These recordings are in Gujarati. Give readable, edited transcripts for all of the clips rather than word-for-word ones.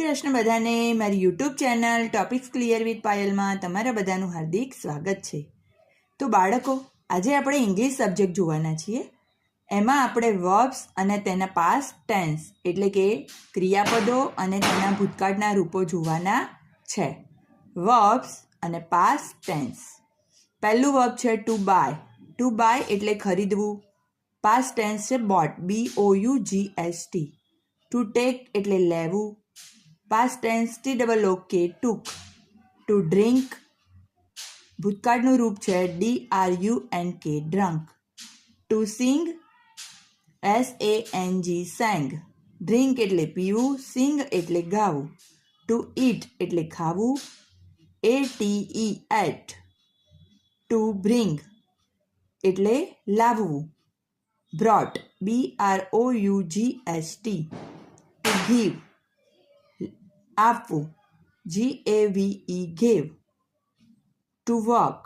શ્રી કૃષ્ણ બધાને મારી YouTube channel topics clear with પાયલમાં તમારા બધાનું હાર્દિક સ્વાગત છે। તો બાળકો, આજે આપણે ઇંગ્લિશ સબ્જેક્ટ જોવાના છીએ। એમાં આપણે વર્બ્સ અને તેના પાસ્ટ ટેન્સ એટલે કે ક્રિયાપદો અને તેના ભૂતકાળના રૂપો જોવાના છે। વર્બ્સ અને પાસ્ટ ટેન્સ। પહેલું વર્બ છે ટુ બાય। ટુ બાય એટલે ખરીદવું। પાસ્ટ ટેન્સ છે બોટ, BOUGST। ટુ ટેક એટલે લેવું। Past tense TOOK, took. To drink ભૂતકાળનું રૂપ છે DRUNK, drunk. To sing SANG, sang। Drink એટલે પીવું, સિંગ એટલે ગાવું। ટુ ઇટ એટલે ખાવું, ATE, એટ। ટુ બ્રિંગ એટલે લાવવું, બ્રોટ, BROUGST। ટુ ગીવ આપવું, GAVE, ગેવ। ટુ વોક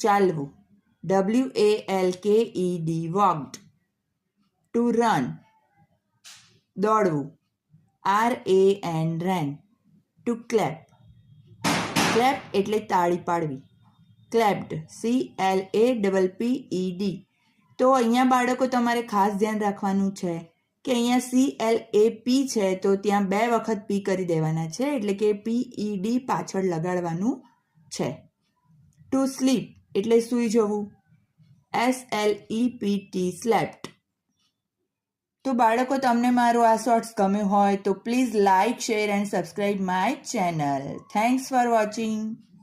ચાલવું, WALKED, વોકડ। ટુ રન દોડવું, RAN, રેન। ટુ ક્લેપ ક્લેપ એટલે તાળી પાડવી, ક્લેપ્ડ, CLAPPED। તો અહીંયા બાળકો તમારે ખાસ ધ્યાન રાખવાનું છે કે અહીંયા CLAP છે તો ત્યાં 2 વખત P કરી દેવાના છે, એટલે કે PED પાછળ લગાડવાનું છે। ટુ સ્લીપ એટલે સૂઈ જવું, SLEPT, સ્લેપ્ટ। તો બાળકો, તમને મારો આ શોર્ટ્સ ગમ્યું હોય તો please like, share and subscribe my channel. Thanks for watching.